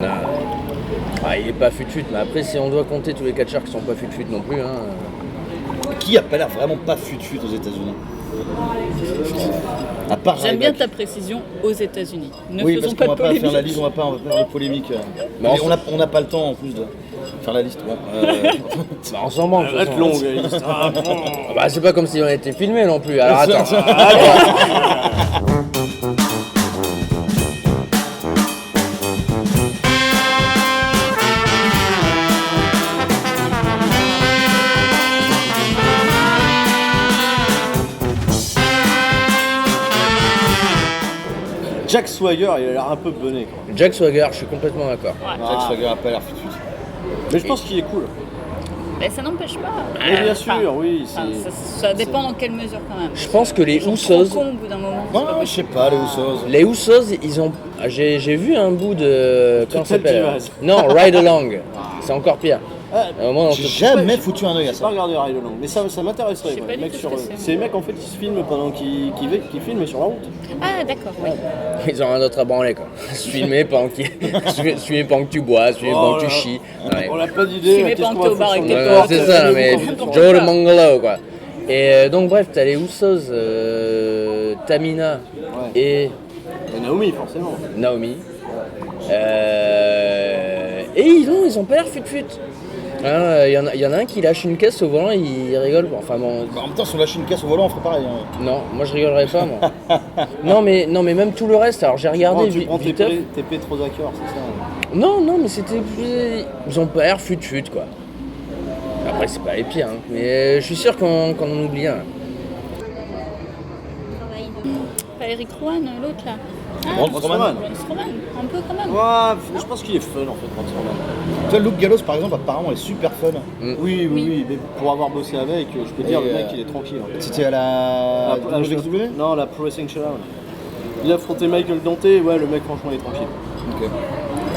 Il est pas fut-fut, mais après si on doit compter tous les catcheurs qui sont pas fut-fut non plus. Qui a pas l'air vraiment pas fut-fut aux États-Unis? À part J'aime bien Ryback. ta précision aux États-Unis. Ne Oui, faisons parce pas qu'on de va pas faire la polémique. liste, on va pas faire de polémique. Mais On n'a pas le temps en plus de faire la liste. Bon, on s'en manque. Elle va être longue, la liste. C'est pas comme si on était filmé non plus. Alors attends. Jack Swagger, il a l'air un peu bené. Quoi. Jack Swagger, je suis complètement d'accord. Jack Swagger a pas l'air fut-fut. Mais je pense qu'il est cool. Mais ça n'empêche pas. Mais bien sûr, oui. Ça dépend dans quelle mesure quand même. Je pense que les Ils sont Usos, trop cons au bout d'un moment. Non, je sais pas, les Usos. ils ont. J'ai vu un bout de. Comment ça s'appelle Divas. Non, Ride Along. C'est encore pire. Au moins, on J'ai te- jamais foutu un œil à J'ai pas ça. regardé Ride Along, mais ça m'intéresserait. Je sais ouais. pas Les du mecs tout sur, ce que c'est. c'est les mecs en fait qui se filment pendant qu'ils filment sur la route. Ah d'accord, oui. Ils ont rien d'autre à branler quoi. Se filmer pendant que tu bois, se filmer pendant que tu chies. Ouais. On n'a pas d'idée. Filmer qu'est-ce pendant qu'on que va t'es au bar faire avec sur tes le- Ouais, potes. c'est ça, mais N'importe Joe le quoi. Mongolo quoi. Et donc bref, t'as les Usos, Tamina et Et Naomi, forcément. Naomi. Et ils ont pas l'air fut-fut. Il y en a un qui lâche une caisse au volant, il rigole. Enfin bon, En même temps, si on lâchait une caisse au volant, on ferait pareil. Hein. non, moi je rigolerais pas moi. non mais même tout le reste. Alors j'ai regardé Tu prends tes viteuf. Petrozacker, c'est ça. Non, mais c'était. Ils ont pas l'air fut-fut quoi. Après, c'est pas les pires, hein. Mais je suis sûr qu'on en oublie un. Pas Eric Rowan, l'autre là. Ron Strowman. Strowman, un peu quand même. Ouais, je pense qu'il est fun en fait, Ron Strowman. Tu vois, Luke Gallows, par exemple, apparemment, est super fun. Oui, mais pour avoir bossé avec, je peux dire, Et, le mec il est tranquille. En fait. C'était à la WWE. Non, la Pro Wrestling Showdown. Il a affronté Michael Dante, ouais, le mec franchement il est tranquille. Ok.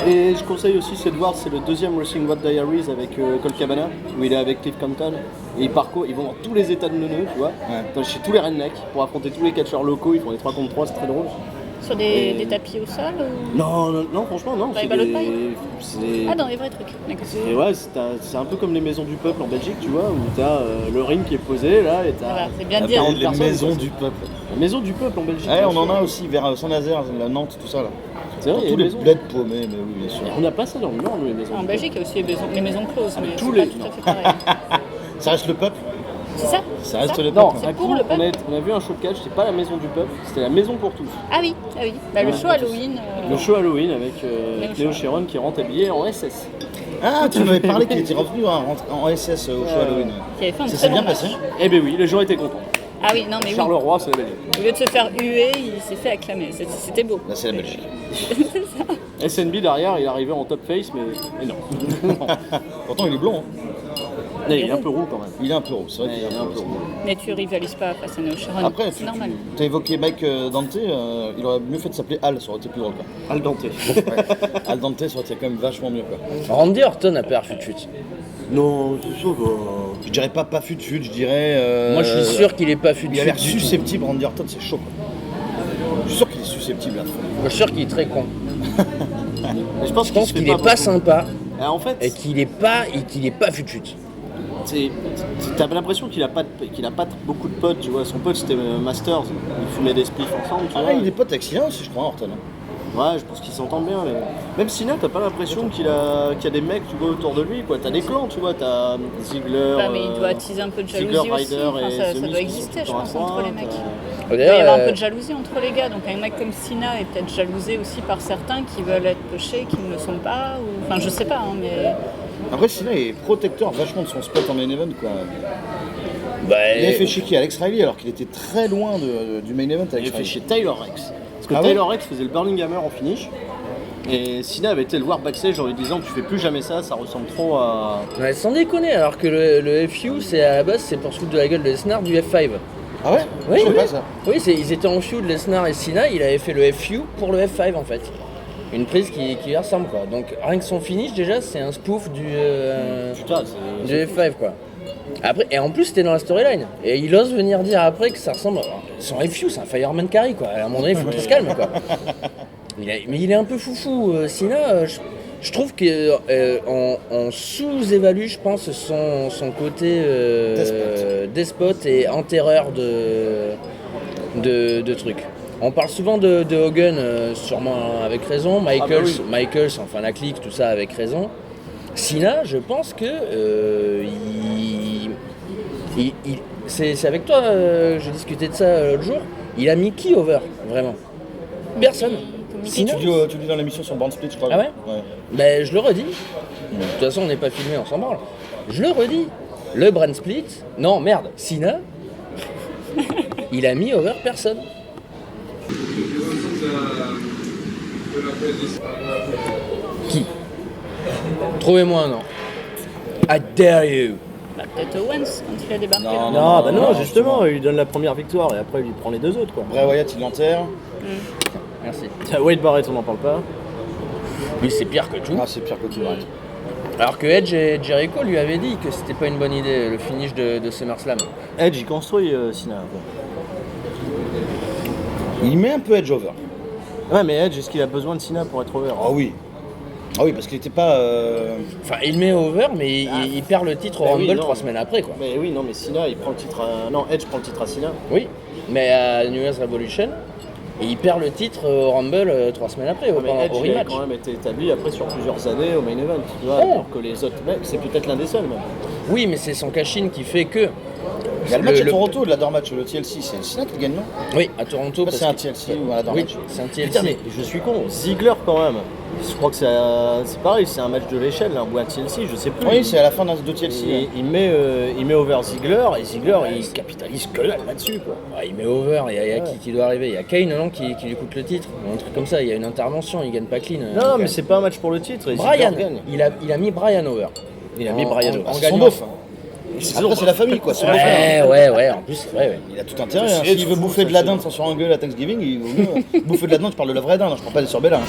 Et je conseille aussi c'est de voir, c'est le deuxième Wrestling What Diaries avec Colt Cabana, où il est avec Cliff Compton. Et ils vont dans tous les états de neuneux, tu vois, chez tous les rednecks, pour affronter tous les catcheurs locaux, ils font des 3 contre 3, c'est très drôle. Sur des tapis au sol ou... Non, franchement, non. Dans les c'est ballots de des- paille c'est- Ah, dans les vrais trucs. D'accord. Et ouais, c'est un peu comme les maisons du peuple en Belgique, tu vois, où t'as le ring qui est posé là, et t'as Voilà, c'est bien de dire. Les personnes, maisons quoi. du peuple. la maison du peuple en Belgique. Ouais, bien on en sûr. a aussi vers Saint-Nazaire, la Nantes, tout ça là. C'est vrai, Dans il y a tous des les maisons. bleds paumés, mais oui, bien sûr. On n'a pas ça dans le Nord, nous, les maisons. En du Belgique, il y a aussi les maisons closes, mais tous c'est les- pas tout à fait pareil. Ça reste le peuple. C'est ça Ça reste le peuple. Non, peuple. C'est un pour coup, le peuple. on a vu un show de catch, c'était pas la maison du peuple, c'était la maison pour tous. Ah oui. Bah, le Ouais, show pas Halloween. Le show Halloween avec Léo Léo Chiron qui rentre habillé en SS. Ah, tu m'avais parlé qu'il était revenu en SS au show Halloween. Qui avait fait un Ça très s'est bon bien match. passé. Eh ben oui, les gens étaient contents. Ah oui, non mais oui. Charleroi, c'est la Belgique. Au lieu de se faire huer, il s'est fait acclamer. C'était beau. Là, c'est la Belgique. SNB derrière, il est arrivé en top face, mais non. Pourtant, il est blond. Hein. Il est un peu roux quand même. Il est un peu roux, c'est vrai Ouais, qu'il est un peu roux. Mais tu rivalises pas face à Neo Sharon. Après, c'est normal. tu as évoqué Mike Dante, il aurait mieux fait de s'appeler Al, ça aurait été plus drôle. Quoi. Al Dante. Al Dante, ça aurait été quand même vachement mieux. Quoi. Randy Orton a pas l'air fut-fut. Non, c'est ça va. Je dirais pas fut-fut, je dirais. Moi, je suis sûr qu'il est pas fut-fut. Il a l'air du tout. susceptible, Randy Orton, c'est chaud. Quoi. Je suis sûr qu'il est susceptible. Là. Moi, je suis sûr qu'il est très con. Mais je pense Je pense se fait qu'il est pas beaucoup. sympa En fait, et qu'il est pas fut-fut. t'as l'impression qu'il a pas beaucoup de potes, tu vois. Son pote c'était Masters, ils fumaient des spliffs ensemble, tu Ah, vois. il est pote avec Sina aussi, je crois, Orton. Ouais, je pense qu'ils s'entendent bien. Mais... Même Cena, t'as pas l'impression qu'il y a des mecs, tu vois, autour de lui, quoi. T'as des clans, tu vois. T'as Ziggler. Ouais, mais il doit attiser un peu de Ziggler, jalousie aussi. Ryder Enfin, et ça The Miz doit qui exister, sont je pense, à entre droite, les mecs. D'ailleurs, Il doit y avoir un peu de jalousie entre les gars. Donc un mec comme Cena est peut-être jalousé aussi par certains qui veulent être pushés, qui ne le sont pas. Enfin, je sais pas, hein, mais. Après, Sina est protecteur vachement de son spot en main event, quoi. bah, Il avait fait chez qui Alex Riley, alors qu'il était très loin du main event Il avec est fait Riley. chez Tyler Rex. Parce que Ah ouais Tyler Rex faisait le Burning Hammer en finish. Et Cena avait été le voir backstage en lui disant tu fais plus jamais ça ressemble trop à. ouais, sans déconner, alors que le FU, c'est à la base, c'est pour se foutre de la gueule de Lesnar du F5. Ah ouais Oui, Je sais oui. pas ça. Oui, ils étaient en feud, Lesnar et Cena, il avait fait le FU pour le F5 en fait. Une prise qui lui ressemble quoi. Donc rien que son finish déjà, c'est un spoof du Putain, du F5 quoi. Après, et en plus c'était dans la storyline. Et il ose venir dire après que ça ressemble. Son FU, c'est un fireman carry quoi. À un moment donné, il faut qu'il se calme quoi. Mais il est un peu foufou. Cena, Je trouve qu'on sous-évalue, je pense, son côté despote et enterreur de trucs. On parle souvent de Hogan, sûrement avec raison, Michaels, enfin la clique, tout ça avec raison. Cena, je pense que c'est avec toi, je discutais de ça l'autre jour, il a mis qui over, vraiment? Personne. Cena. Tu dis dans l'émission sur Brand Split, je crois. Ah ouais? Ben, je le redis. De toute façon, on n'est pas filmé, on s'en branle. Je le redis. Le Brand Split, non, merde, Cena, il a mis over personne. Qui? Trouvez-moi un nom. I dare you. Bah, peut-être Owens quand il a débarqué. Non, justement, il lui donne la première victoire et après il lui prend les deux autres, quoi. Bray Wyatt, il l'enterre. Merci. Wade Barrett, on n'en parle pas. Lui, c'est pire que tout. Ah, c'est pire que tout, arrête. Alors que Edge et Jericho lui avaient dit que c'était pas une bonne idée, le finish de SummerSlam. Edge, il construit Cena. Il met un peu Edge over. Ouais, mais Edge, est-ce qu'il a besoin de Cena pour être over? Ah oui. Ah oui, parce qu'il était pas. Enfin, il met over, mais il perd le titre au Bah Rumble oui, non, 3 semaines après, quoi. Mais oui, non, mais Cena, il prend le titre à... Non, Edge prend le titre à Cena. Oui, mais à New Year's Revolution, et il perd le titre au Rumble 3 semaines après, Mais Edge, au il a rematch. quand même été établi après sur plusieurs années au main event, tu vois, Oh. alors que les autres mecs, c'est peut-être l'un des seuls, même. Oui, mais c'est son cash-in qui fait que... Il y a le match à Toronto, le ladder match, le TLC, c'est Cena qui gagne, non? Oui, à Toronto. C'est un TLC ou un ladder Oui, match. c'est un TLC. Putain, mais je suis con, Ziggler quand même. Je crois que c'est pareil, c'est un match de l'échelle, ou un TLC, je sais plus. Oui, c'est à la fin d'un de TLC. Et il met over Ziggler, et Ziggler, il capitalise que là-dessus, quoi. Ouais, il met over, il y a qui doit arriver? Il y a Kane, non, qui lui coûte le titre. Un truc comme ça, il y a une intervention, il gagne pas clean. Non, mais c'est pas un match pour le titre, et Brian, Ziggler gagne. il a mis Brian over. Il a mis Brian over. en C'est son gagnant. beauf. Après, c'est la famille, quoi. C'est Ouais, en plus, c'est vrai, ouais. Il a tout intérêt. Hein. S'il veut bouffer de la dinde sans sur un gueule à Thanksgiving, il vaut mieux bouffer de la dinde, je parle de la vraie dinde, je parle pas des sorbets là.